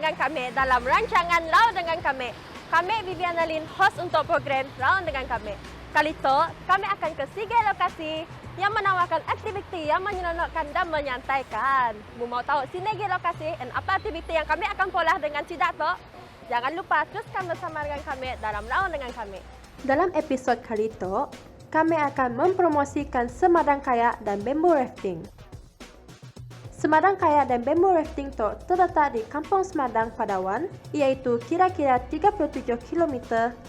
dengan kami dalam rancangan Raut dengan kami. Kami Viviana Lin, host untuk program Raut dengan kami. Kali itu, kami akan ke 3 lokasi yang menawarkan aktiviti yang menyeronokkan dan menyantaikan. Mau tahu sinergi lokasi dan apa aktiviti yang kami akan pola dengan tidak tu? Jangan lupa teruskan bersama dengan kami dalam Raut dengan kami. Dalam episod kali itu, kami akan mempromosikan Semadang Kayak dan Bamboo Rafting. Semadang Kayak dan Bamboo Rafting itu terletak di Kampung Semadang, Padawan, iaitu kira-kira 37 km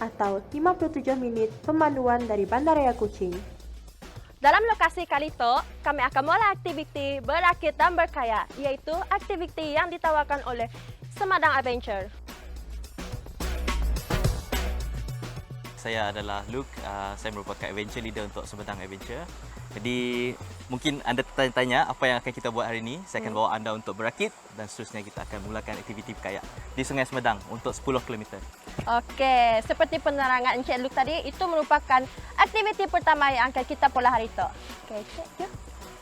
atau 57 minit pemanduan dari Bandaraya Kuching. Dalam lokasi kali itu, kami akan mulai aktiviti berakit dan berkayak, iaitu aktiviti yang ditawarkan oleh Semadang Adventure. Saya adalah Luke, saya merupakan adventure leader untuk Semadang Adventure. Jadi mungkin anda tanya apa yang akan kita buat hari ini. Saya akan bawa anda untuk berakit dan seterusnya kita akan mulakan aktiviti berkayak di Sungai Semadang untuk 10 km. Okey, seperti penerangan Encik Luke tadi, itu merupakan aktiviti pertama yang akan kita pola hari itu. Okey, Encik, jom.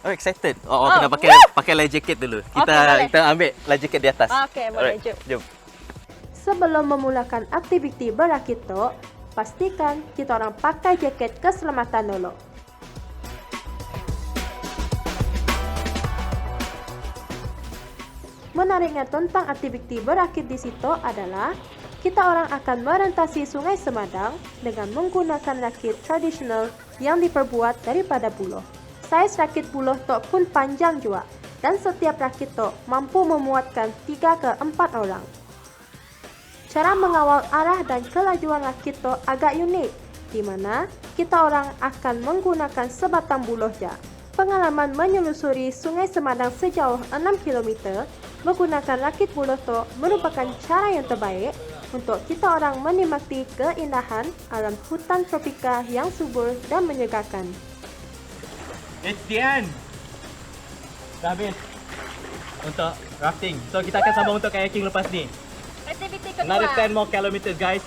Oh, excited. Kena pakai life jacket dulu. Kita ambil life jacket di atas. Okey, boleh. Jom. Sebelum memulakan aktiviti berakit itu, pastikan kita orang pakai jaket keselamatan dulu. Menariknya tentang aktiviti berakit di situ adalah kita orang akan merentasi Sungai Semadang dengan menggunakan rakit tradisional yang diperbuat daripada buluh. Saiz rakit buluh tu pun panjang juga dan setiap rakit tu mampu memuatkan 3 ke 4 orang. Cara mengawal arah dan kelajuan rakit tu agak unik, di mana kita orang akan menggunakan sebatang buluh je. Pengalaman menyelusuri Sungai Semadang sejauh 6 km menggunakan rakit buluh tu merupakan cara yang terbaik untuk kita orang menikmati keindahan alam hutan tropika yang subur dan menyegarkan. It's the end. Dah habis untuk rafting. So kita akan sambung untuk kayaking lepas ni. Aktiviti kedua. Another 10 more kilometers, guys.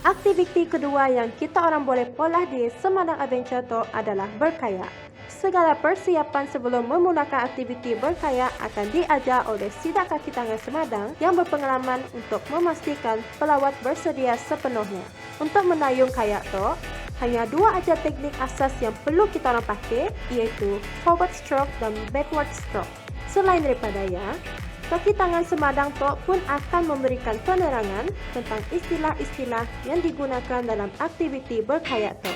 Aktiviti kedua yang kita orang boleh pola di Semadang Adventure tu adalah berkayak. Segala persiapan sebelum memulakan aktiviti berkayak akan diajar oleh Sidak Kaki Tangan Semadang yang berpengalaman untuk memastikan pelawat bersedia sepenuhnya. Untuk menayung kayak tu, hanya 2 aja teknik asas yang perlu kita orang pakai, iaitu forward stroke dan backward stroke. Selain daripada ya, Kaki Tangan Semadang tu pun akan memberikan penerangan tentang istilah-istilah yang digunakan dalam aktiviti berkayak tu.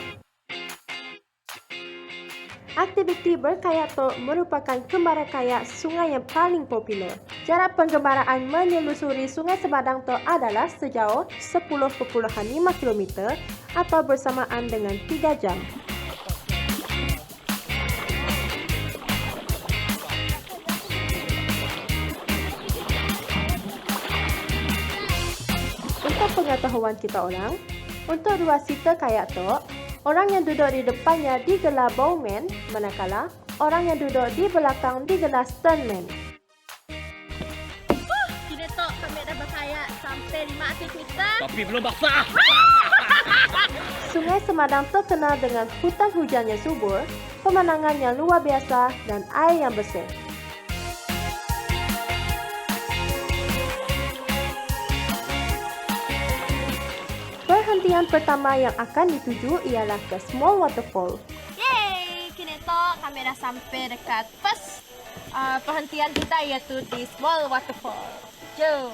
Aktiviti berkayak tu merupakan kembara kayak sungai yang paling popular. Jarak penggembaraan menyelusuri Sungai Semadang tu adalah sejauh 10.5 km atau bersamaan dengan 3 jam. Untuk pengetahuan kita orang, untuk 2 seater kayak tu, orang yang duduk di depannya digelar bowman, manakala orang yang duduk di belakang digelar sternman. Kini tu kami dah berkayak sampai 500 meter. Tapi belum basah. Sungai Semadang terkenal dengan hutan hujan yang subur, pemandangan yang luar biasa dan air yang bersih. Perhentian pertama yang akan dituju ialah ke Small Waterfall. Yeay! Kini tu kami dah sampai dekat first perhentian kita, iaitu di Small Waterfall. Jom!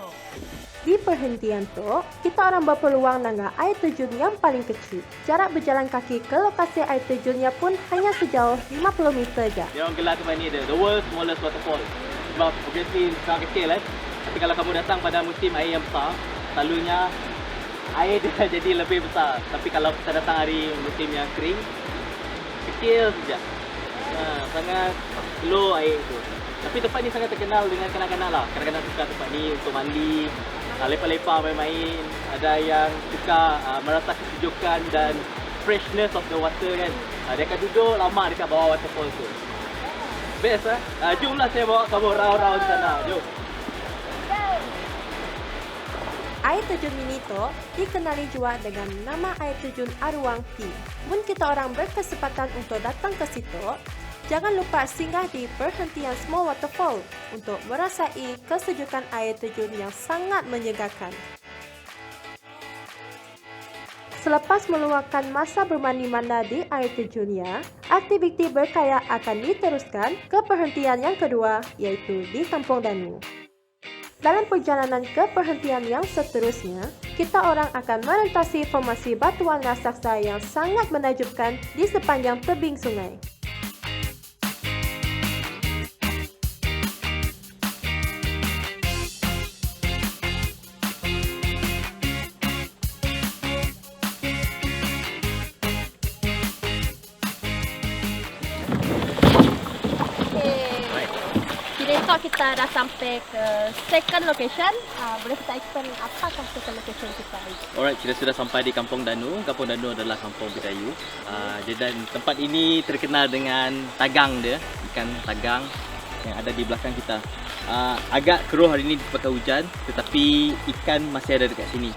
Di perhentian tu, kita orang berpeluang langgar air terjun yang paling kecil. Jarak berjalan kaki ke lokasi air terjunnya pun hanya sejauh 50 meter je. Dia orang gelar tempat ni the world's smallest waterfall. Sebab obviously sangat kecil Tapi kalau kamu datang pada musim air yang besar, selalunya air dia jadi lebih besar. Tapi kalau kita datang hari musim yang kering, kecil saja. Sangat slow air itu. Tapi tempat ni sangat terkenal dengan kanak-kanak lah. Kanak-kanak suka tempat ni untuk mandi, lepak-lepak, main-main. Ada yang suka merasa kesejukan dan freshness of the water kan. Dia akan duduk lama dekat bawah waterfall tu. Best Jomlah saya bawa kamu round-round sana. Jom. air terjun mini tu dikenali juga dengan nama air terjun Aruang T. Mun kita orang berkesempatan untuk datang ke situ, jangan lupa singgah di perhentian Small Waterfall untuk merasai kesejukan air terjun yang sangat menyegarkan. Selepas meluangkan masa bermandi-mandi di air terjunnya, aktiviti berkayak akan diteruskan ke perhentian yang kedua, iaitu di Kampung Danu. Dalam perjalanan ke perhentian yang seterusnya, kita orang akan merentasi formasi batuan raksasa yang sangat menakjubkan di sepanjang tebing sungai. Kita dah sampai ke second location. Boleh kita explain apakah second location kita? Alright, kita sudah sampai di Kampung Danu. Kampung Danu adalah kampung Bidayuh. Dan tempat ini terkenal dengan tagang dia, ikan tagang yang ada di belakang kita. Agak keruh hari ini disebabkan hujan, tetapi ikan masih ada dekat sini.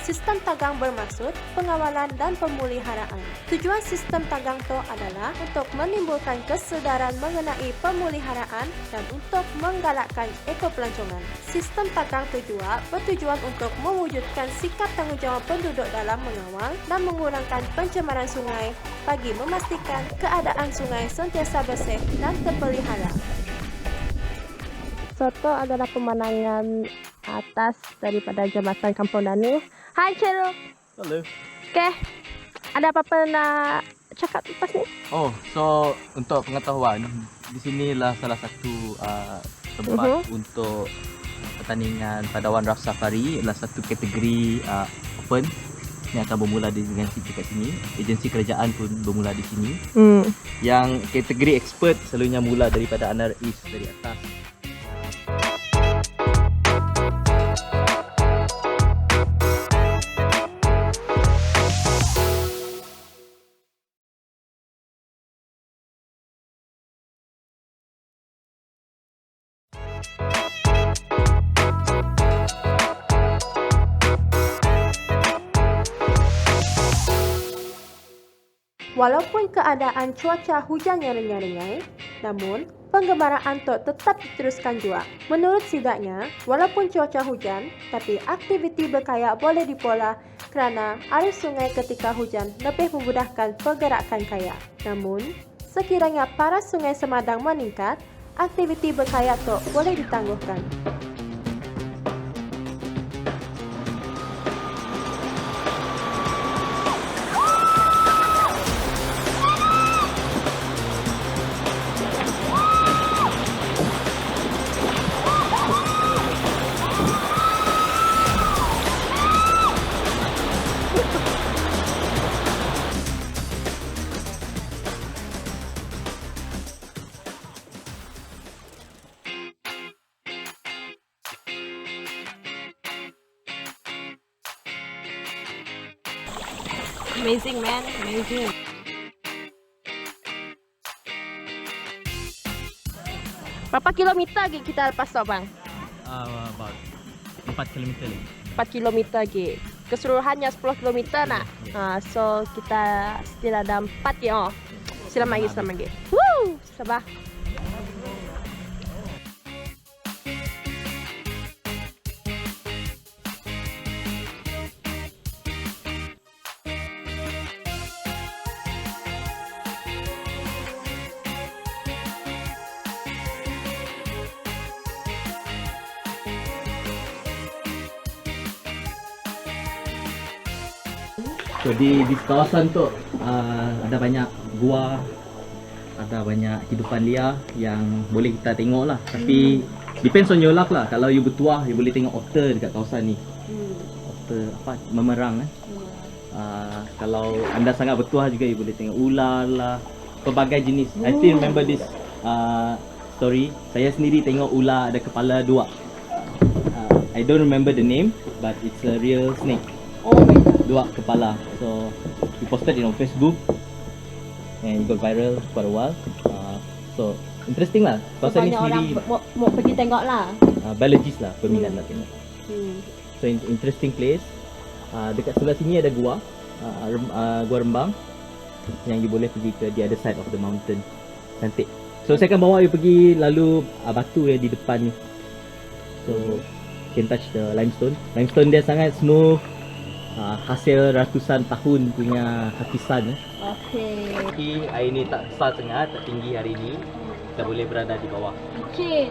Sistem tagang bermaksud pengawalan dan pemeliharaan. Tujuan sistem tagang itu adalah untuk menimbulkan kesedaran mengenai pemeliharaan dan untuk menggalakkan ekopelancongan. Sistem tagang juga bertujuan untuk mewujudkan sikap tanggungjawab penduduk dalam mengawal dan mengurangkan pencemaran sungai bagi memastikan keadaan sungai sentiasa bersih dan terpelihara. Soto adalah pemandangan atas daripada jambatan Kampung Danu. Hai Cero. Halo. Okay, ada apa-apa nak cakap lepas ni? Oh, so untuk pengetahuan, di sinilah salah satu tempat untuk pertandingan padawan Rough Safari, adalah satu kategori open yang akan bermula dengan dekat sini. Agensi kerajaan pun bermula di sini. Yang kategori expert selalunya mula daripada Anar East, dari atas. Walaupun keadaan cuaca hujan yang rengai-rengai, namun penggembaraan Tok tetap diteruskan juga. Menurut sidaknya, walaupun cuaca hujan, tapi aktiviti berkayak boleh dipola kerana arus sungai ketika hujan lebih memudahkan pergerakan kayak. Namun, sekiranya paras sungai Semadang meningkat, aktiviti berkayak Tok boleh ditangguhkan. Amazing man, amazing. Berapa kilometer lagi kita lepas tu bang? About 4 km lagi. 4 km lagi. Keseluruhannya 10 km nak? So kita still ada 4 km. Selamat lagi, selamat lagi. Woo! Sabar. So di kawasan tu ada banyak gua, ada banyak hidupan liar yang boleh kita tengok lah. Tapi depends on your luck lah. Kalau you bertuah, you boleh tengok otter dekat kawasan ni. Otter apa, memerang kalau anda sangat bertuah juga, you boleh tengok ular lah, pelbagai jenis. I still remember this story. Saya sendiri tengok ular ada kepala 2. I don't remember the name, but it's a real snake. Oh my god. 2 kepala. So we posted it on Facebook and it got viral for a while. So interesting lah. Kawasan ni Banyak orang sendiri mau pergi tengok lah. biologist lah, peminat lah tengok. So interesting place. Dekat sebelah sini ada gua, gua Rembang yang you boleh pergi ke the other side of the mountain. Cantik. So saya akan bawa you pergi lalu batu yang di depan ni. So you can touch the limestone. Limestone dia sangat smooth. Hasil ratusan tahun punya hakisan. Okey. Air ni tak besar sangat, tak tinggi hari ni. Kita boleh berada di bawah. Okey.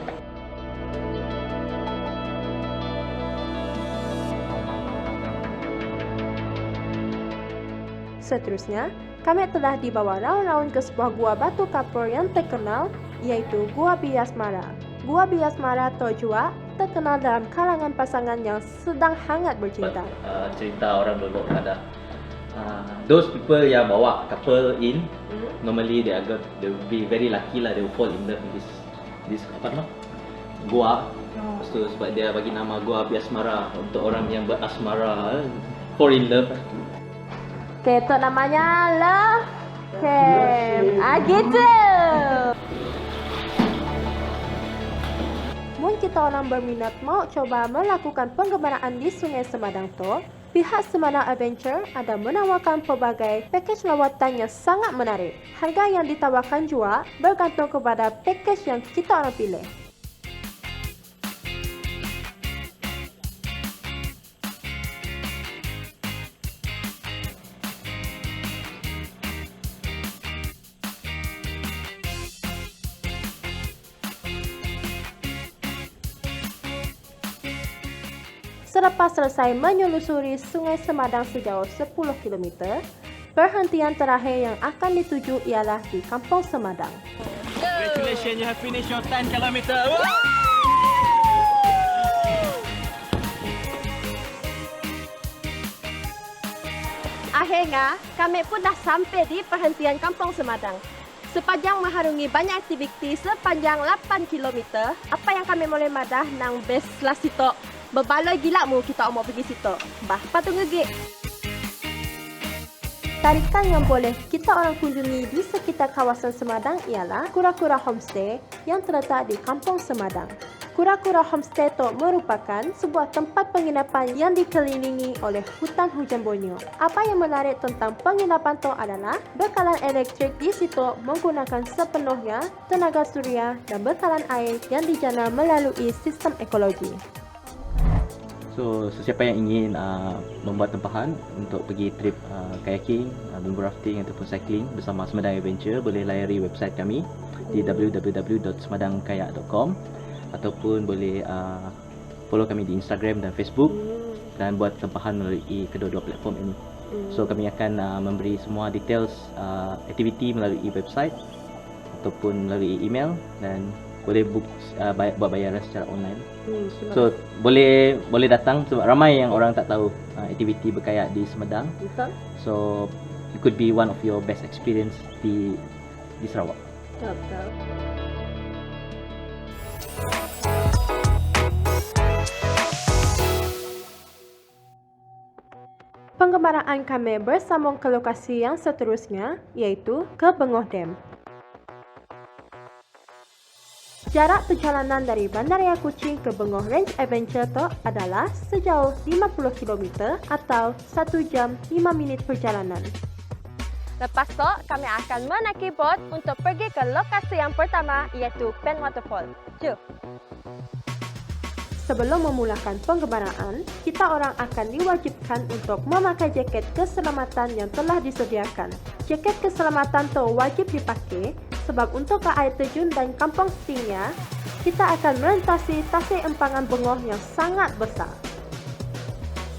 Seterusnya, kami telah dibawa raun-raun ke sebuah gua batu kapur yang terkenal, iaitu Gua Biasmara. Gua Biasmara atau Jua terkenal dalam kalangan pasangan yang sedang hangat bercinta. Cerita orang dulu ada. Those people yang bawa couple in, normally they will be very lucky lah, they will fall in love in this apa nama? Gua. Lepas tu sebab dia bagi nama Gua Biasmara untuk orang yang berasmara, fall in love. Okey, itu namanya Love Camp. Gitu. Mun kita orang berminat mau coba melakukan penggembaraan di Sungai Semadang tu, pihak Semadang Adventure ada menawarkan pelbagai pakej lawatan yang sangat menarik. Harga yang ditawarkan juga bergantung kepada pakej yang kita orang pilih. Selepas selesai menyelusuri Sungai Semadang sejauh 10 km, perhentian terakhir yang akan dituju ialah di Kampung Semadang. Congratulations, you have finished your 10 km. Akhirnya, kami pun dah sampai di perhentian Kampung Semadang. Sepanjang mengharungi banyak aktiviti sepanjang 8 km, apa yang kami boleh madah nang best lah situ. Berbaloi gila mu kita mau pergi situ. Bah, patut ngegek. Tarikan yang boleh kita orang kunjungi di sekitar kawasan Semadang ialah Kura-Kura Homestay yang terletak di Kampung Semadang. Kura-Kura Homestay itu merupakan sebuah tempat penginapan yang dikelilingi oleh hutan hujan Borneo. Apa yang menarik tentang penginapan itu adalah bekalan elektrik di situ menggunakan sepenuhnya tenaga surya dan bekalan air yang dijana melalui sistem ekologi. So sesiapa yang ingin membuat tempahan untuk pergi trip kayaking, bumbu rafting ataupun cycling bersama Semadang Adventure, boleh layari website kami di www.semedangkayak.com ataupun boleh follow kami di Instagram dan Facebook dan buat tempahan melalui kedua-dua platform ini. So kami akan memberi semua details aktiviti melalui website ataupun melalui email dan boleh buat bayaran secara online. So boleh datang sebab ramai yang orang tak tahu aktiviti berkayak di Semadang. Betul. So it could be one of your best experience di Sarawak. Betul. Penggembaraan kami bersambung ke lokasi yang seterusnya, iaitu ke Bengoh Dam. Jarak perjalanan dari Bandaraya Kuching ke Bengoh Range Adventure tu adalah sejauh 50 km atau 1 jam 5 minit perjalanan. Lepas tu, kami akan menaiki bot untuk pergi ke lokasi yang pertama iaitu Pen Waterfall. Jom. Sebelum memulakan penggembaraan, kita orang akan diwajibkan untuk memakai jaket keselamatan yang telah disediakan. Jaket keselamatan tu wajib dipakai sebab untuk ke air terjun dan kampung setingnya, kita akan melintasi tasik empangan Bengoh yang sangat besar.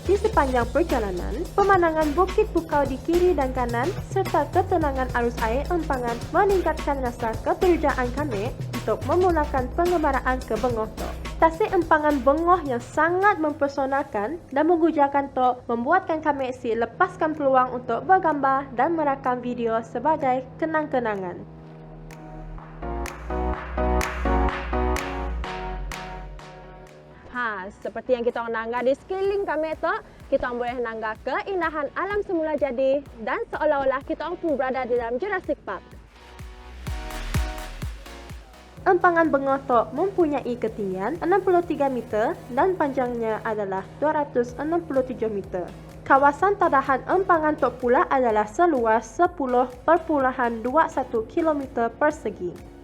Di sepanjang perjalanan, pemandangan bukit bukau di kiri dan kanan serta ketenangan arus air empangan meningkatkan rasa keterujaan kami untuk memulakan penggembaraan ke Bengoh tu. Tasik empangan Bengoh yang sangat mempersonalkan dan mengujakan tu membuatkan kami si lepaskan peluang untuk bergambar dan merakam video sebagai kenang-kenangan. Seperti yang kita nangga di sekeliling kami tu, kita boleh nangga keindahan alam semula jadi dan seolah-olah kita pun berada di dalam Jurassic Park. Empangan Bengoto mempunyai ketinggian 63 meter dan panjangnya adalah 267 meter. Kawasan tadahan Empangan Tok pula adalah seluas 10,21 km persegi.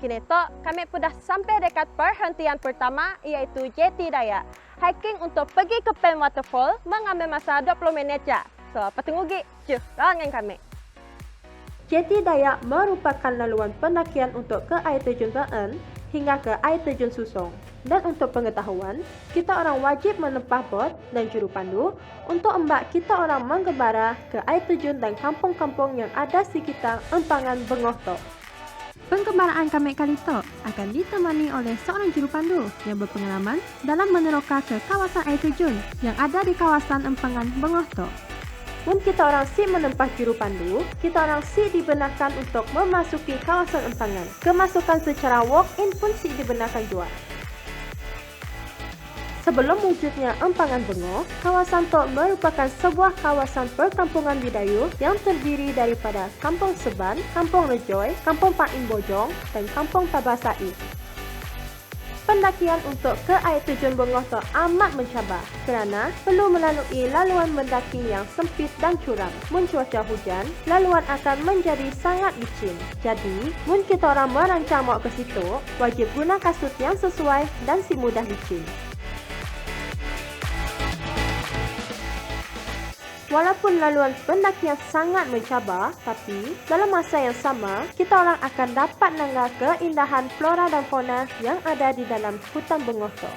Kini tok, kami sudah sampai dekat perhentian pertama iaitu Jeti Dayak. Hiking untuk pergi ke Pen Waterfall mengambil masa 20 minit je. So, petunggu cuh dengan kami. Jeti Dayak merupakan laluan pendakian untuk ke air terjun Pen hingga ke air terjun Susong. Dan untuk pengetahuan, kita orang wajib menempah bot dan juru pandu untuk embak kita orang menggembara ke air terjun dan kampung-kampung yang ada sekitar Empangan Bengoto. Penggembaraan kami kali itu akan ditemani oleh seorang juru pandu yang berpengalaman dalam meneroka ke kawasan air terjun yang ada di kawasan Empangan Bengoto. Mun kita orang si menempah juru pandu, kita orang si dibenarkan untuk memasuki kawasan Empangan. Kemasukan secara walk-in pun si dibenarkan juga. Sebelum wujudnya Empangan Bengo, kawasan Tok merupakan sebuah kawasan perkampungan Bidayuh yang terdiri daripada Kampung Seban, Kampung Rejoy, Kampung Pain Bojong, dan Kampung Tabasai. Pendakian untuk ke air terjun Bengoh Tok amat mencabar kerana perlu melalui laluan mendaki yang sempit dan curam. Mun cuaca hujan, laluan akan menjadi sangat licin. Jadi, mun kita orang merancang mau ke situ, wajib guna kasut yang sesuai dan si mudah licin. Walaupun laluan pendakian sangat mencabar, tapi dalam masa yang sama, kita orang akan dapat mengenal keindahan flora dan fauna yang ada di dalam hutan Bengoh Tok.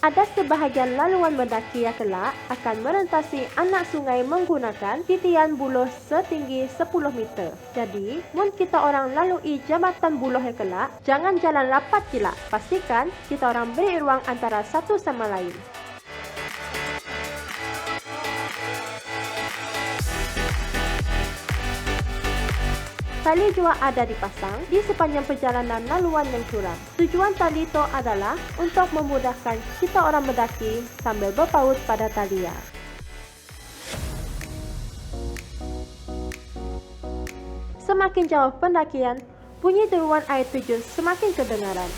Ada sebahagian laluan mendaki yang kelak akan merentasi anak sungai menggunakan titian buluh setinggi 10 meter. Jadi, mun kita orang lalui jambatan buluh yang kelak, jangan jalan lapat kilak. Pastikan kita orang beri ruang antara satu sama lain. Tali juga ada dipasang di sepanjang perjalanan laluan yang curam. Tujuan tali itu adalah untuk memudahkan kita orang mendaki sambil berpaut pada talian. Semakin jauh pendakian, bunyi deruan air terjun semakin kedengaran.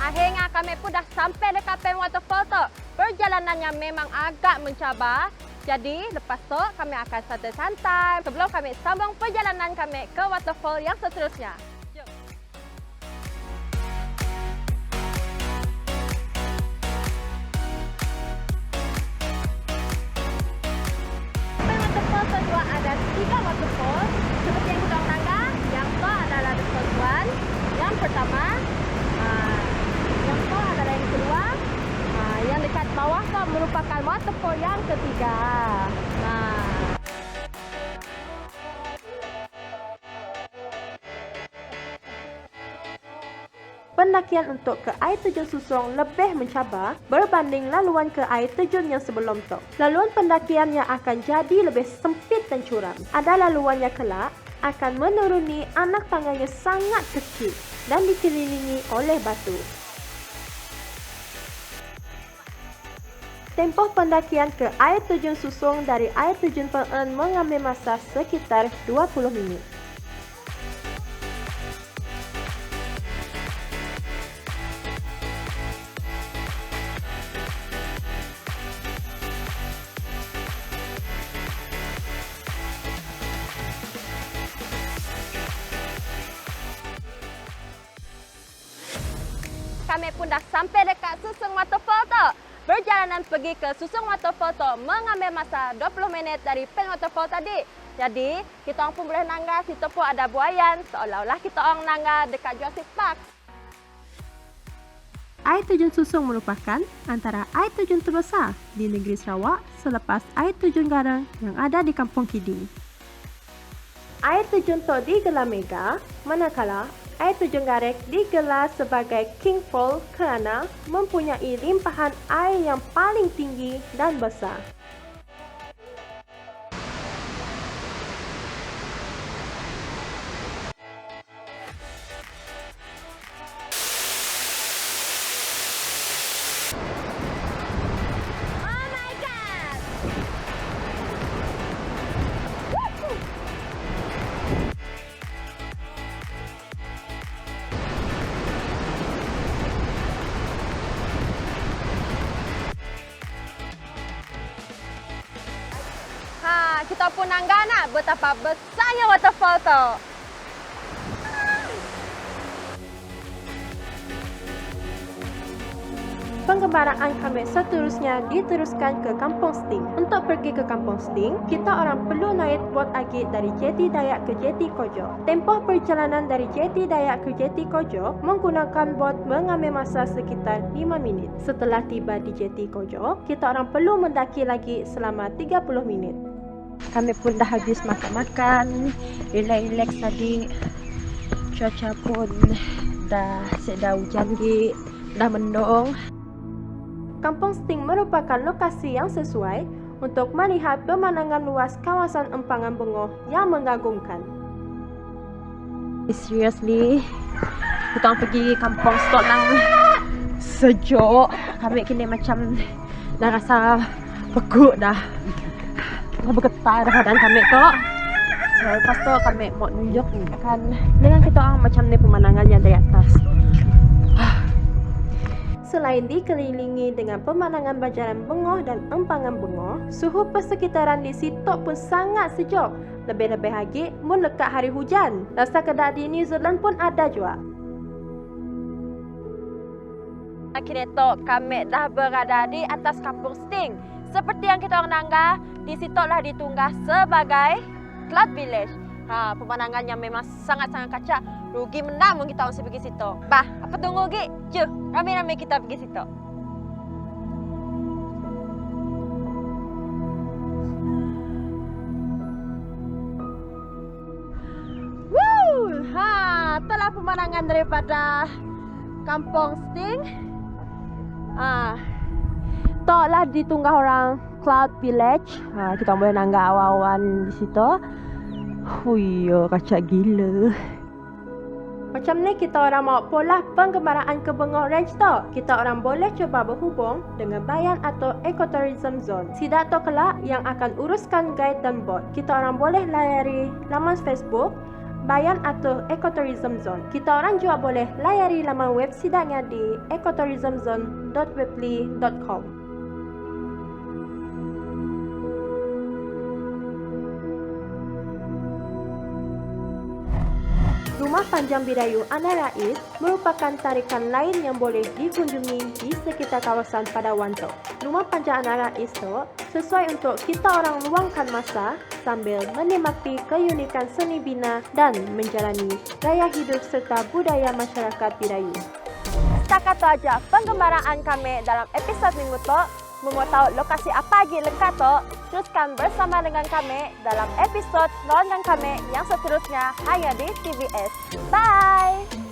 Akhirnya kami pun dah sampai dekat Pen Waterfall tu. Perjalanannya memang agak mencabar. Jadi lepas tu kami akan santai-santai sebelum kami sambung perjalanan kami ke waterfall yang seterusnya. Jom. Pen Waterfall tu juga ada 3 waterfall. Seperti yang kita tangga, yang tu adalah the first one. Yang pertama, yang tu adalah yang kedua. Yang dekat bawah tu merupakan waterfall yang ketiga. Pendakian untuk ke air terjun Susong lebih mencabar berbanding laluan ke air terjun yang sebelum tu. Laluan pendakian yang akan jadi lebih sempit dan curam. Ada laluan yang kelak akan menuruni anak tangga yang sangat kecil dan dikelilingi oleh batu. Tempoh pendakian ke air terjun Susong dari air terjun Pen mengambil masa sekitar 20 minit. kami pun dah sampai dekat Susung Waterfall tu. Perjalanan pergi ke Susung Waterfall tu mengambil masa 20 minit dari Pen Waterfall tadi. Jadi, kita orang pun boleh nangga, situ pun ada buayan. Seolah-olah kita orang nangga dekat Jurassic Park. Air terjun Susung merupakan antara air terjun terbesar di negeri Sarawak selepas air terjun Garang yang ada di Kampung Kiding. Air terjun Tok digelar mega, manakala air terjun Garek digelar sebagai King Fall kerana mempunyai limpahan air yang paling tinggi dan besar. Kita pun nangga nak betapa besarnya waterfall tu. Penggembaraan kami seterusnya diteruskan ke Kampung Sting. Untuk pergi ke Kampung Sting, kita orang perlu naik bot agit dari Jeti Dayak ke Jeti Kojo. Tempoh perjalanan dari Jeti Dayak ke Jeti Kojo menggunakan bot mengambil masa sekitar 5 minit. Setelah tiba di Jeti Kojo, kita orang perlu mendaki lagi selama 30 minit. Kami pun dah habis makan-makan, relax tadi. Cuaca pun dah sedang hujan lagi, dah mendung. Kampung Sting merupakan lokasi yang sesuai untuk melihat pemandangan luas kawasan empangan Bengoh yang mengagumkan. Seriously, kita pergi kampung Stok nang sejuk. Kami kini macam dah rasa pekuk dah. Bergetar dah badan kami tu. So, lepas tu kami mau tunjukkan dengan kita orang macam ni pemandangannya dari atas. Selain dikelilingi dengan pemandangan Bajaran Bengoh dan empangan Bengoh, suhu persekitaran di situ pun sangat sejuk. Lebih-lebih lagi, mun lekat hari hujan. Rasa kedai di New Zealand pun ada juga. Akhirnya tu kami dah berada di atas Kampung Sting. Seperti yang kita orang nangga, di situ lah ditunggah sebagai Cloud Village. Pemandangannya memang sangat-sangat kacak. Rugi menang kita orang pergi situ. Bah, apa tunggu lagi? Jom, ramai-ramai kita pergi situ. Itulah pemandangan daripada Kampung Sting. Tok lah ditunggah orang Cloud Village. Kita boleh nangga awan-awan di situ. Huyo, kacak gila. Macam ni kita orang mau pola penggembaraan ke Bengoh Range tu. Kita orang boleh cuba berhubung dengan Bayan atau Ecotourism Zone. Sidak tu kelak yang akan uruskan guide dan bot. Kita orang boleh layari laman Facebook Bayan atau Ecotourism Zone. Kita orang juga boleh layari laman web sidaknya di ecotourismzone.weebly.com. Rumah Panjang Birayu Ana Rais merupakan tarikan lain yang boleh dikunjungi di sekitar kawasan Padawan tu. Rumah Panjang Ana Rais tu sesuai untuk kita orang luangkan masa sambil menikmati keunikan seni bina dan menjalani gaya hidup serta budaya masyarakat Birayu. Setakat tu aja penggembaraan kami dalam episod minggu tu. Mau tahu lokasi apa lagi lengkap tu? Teruskan bersama dengan kami dalam episod London kami yang seterusnya hanya di TVS. Bye!